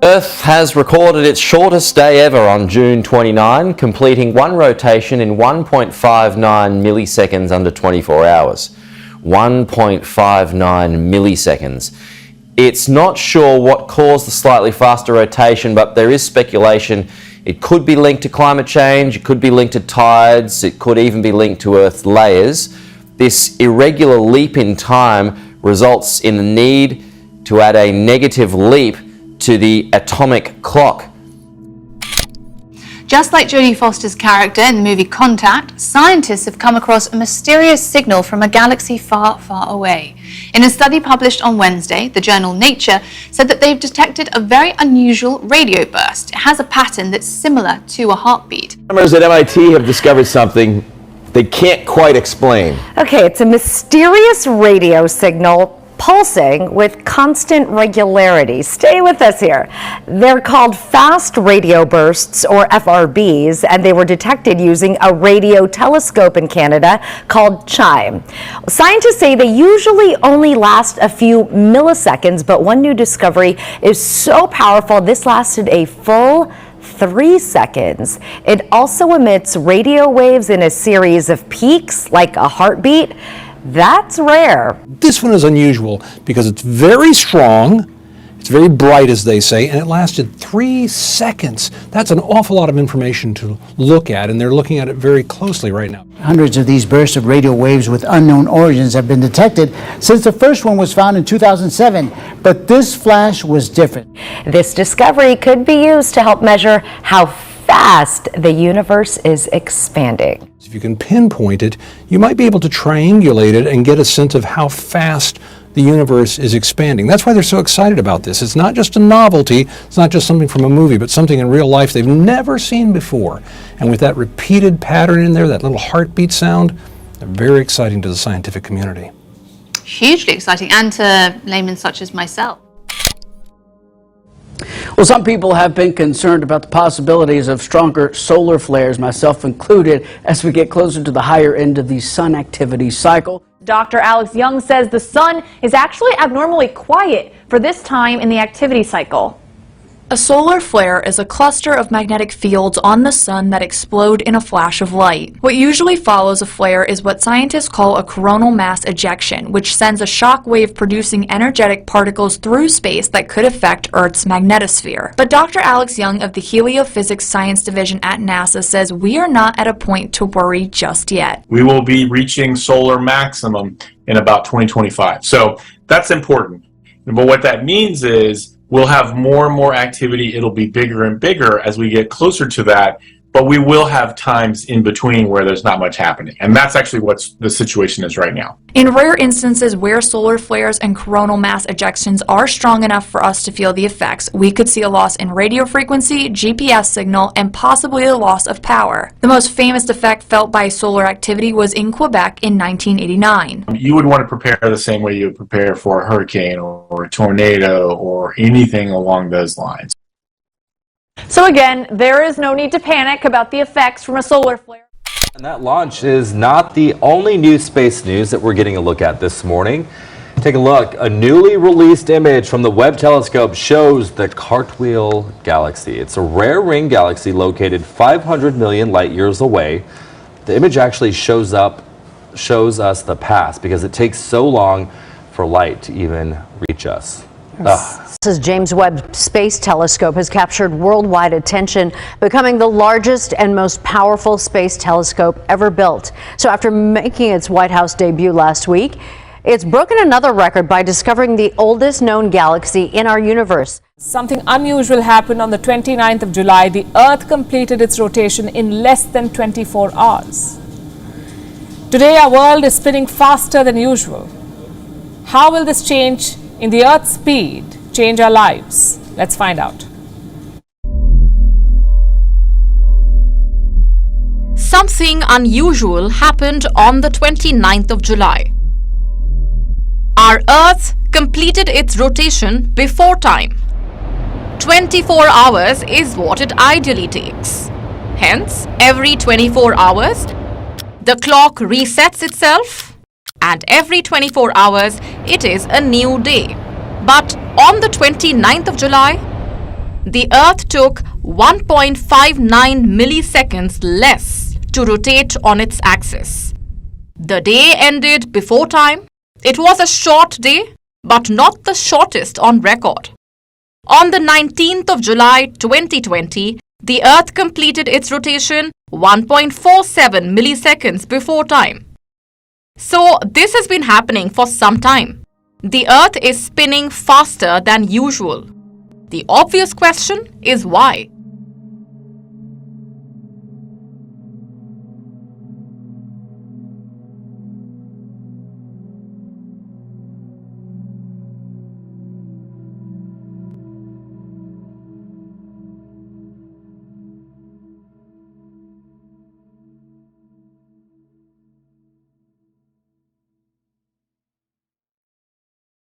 Earth has recorded its shortest day ever on June 29, completing one rotation in 1.59 milliseconds under 24 hours. 1.59 milliseconds. It's not sure what caused the slightly faster rotation, but there is speculation it could be linked to climate change, it could be linked to tides, it could even be linked to Earth's layers. This irregular leap in time results in the need to add a negative leap to the atomic clock. Just like Jodie Foster's character in the movie Contact, scientists have come across a mysterious signal from a galaxy far, far away. In a study published on Wednesday, the journal Nature said that they've detected a very unusual radio burst. It has a pattern that's similar to a heartbeat. Astronomers at MIT have discovered something they can't quite explain. Okay, it's a mysterious radio signal pulsing with constant regularity. Stay with us here. They're called fast radio bursts, or FRBs, and they were detected using a radio telescope in Canada called CHIME. Scientists say they usually only last a few milliseconds, but one new discovery is so powerful this lasted a full 3 seconds. It also emits radio waves in a series of peaks, like a heartbeat. That's rare. This one is unusual because it's very strong, it's very bright, as they say, and it lasted 3 seconds. That's an awful lot of information to look at, and they're looking at it very closely right now. Hundreds of these bursts of radio waves with unknown origins have been detected since the first one was found in 2007, but this flash was different. This discovery could be used to help measure how fast the universe is expanding. If you can pinpoint it, you might be able to triangulate it and get a sense of how fast the universe is expanding. That's why they're so excited about this. It's not just a novelty, it's not just something from a movie, but something in real life they've never seen before. And with that repeated pattern in there, that little heartbeat sound, they're very exciting to the scientific community. Hugely exciting, and to laymen such as myself. Well, some people have been concerned about the possibilities of stronger solar flares, myself included, as we get closer to the higher end of the sun activity cycle. Dr. Alex Young says the sun is actually abnormally quiet for this time in the activity cycle. A solar flare is a cluster of magnetic fields on the sun that explode in a flash of light. What usually follows a flare is what scientists call a coronal mass ejection, which sends a shock wave producing energetic particles through space that could affect Earth's magnetosphere. But Dr. Alex Young of the Heliophysics Science Division at NASA says we are not at a point to worry just yet. We will be reaching solar maximum in about 2025. So that's important. But what that means is we'll have more and more activity. It'll be bigger and bigger as we get closer to that, but we will have times in between where there's not much happening. And that's actually what the situation is right now. In rare instances where solar flares and coronal mass ejections are strong enough for us to feel the effects, we could see a loss in radio frequency, GPS signal, and possibly a loss of power. The most famous effect felt by solar activity was in Quebec in 1989. You would want to prepare the same way you would prepare for a hurricane or a tornado or anything along those lines. So again, there is no need to panic about the effects from a solar flare. And that launch is not the only new space news that we're getting a look at this morning. Take a look. A newly released image from the Webb telescope shows the Cartwheel Galaxy. It's a rare ring galaxy located 500 million light years away. The image actually shows us the past because it takes so long for light to even reach us. This James Webb Space Telescope has captured worldwide attention, becoming the largest and most powerful space telescope ever built. So after making its White House debut last week, it's broken another record by discovering the oldest known galaxy in our universe. Something unusual happened on the 29th of July. The Earth completed its rotation in less than 24 hours. Today, our world is spinning faster than usual. How will this change in the Earth's speed change our lives? Let's find out. Something unusual happened on the 29th of July. Our Earth completed its rotation before time. 24 hours is what it ideally takes. Hence, every 24 hours, the clock resets itself, and every 24 hours, it is a new day. But on the 29th of July, the Earth took 1.59 milliseconds less to rotate on its axis. The day ended before time. It was a short day, but not the shortest on record. On the 19th of July 2020, the Earth completed its rotation 1.47 milliseconds before time. So this has been happening for some time. The Earth is spinning faster than usual. The obvious question is why?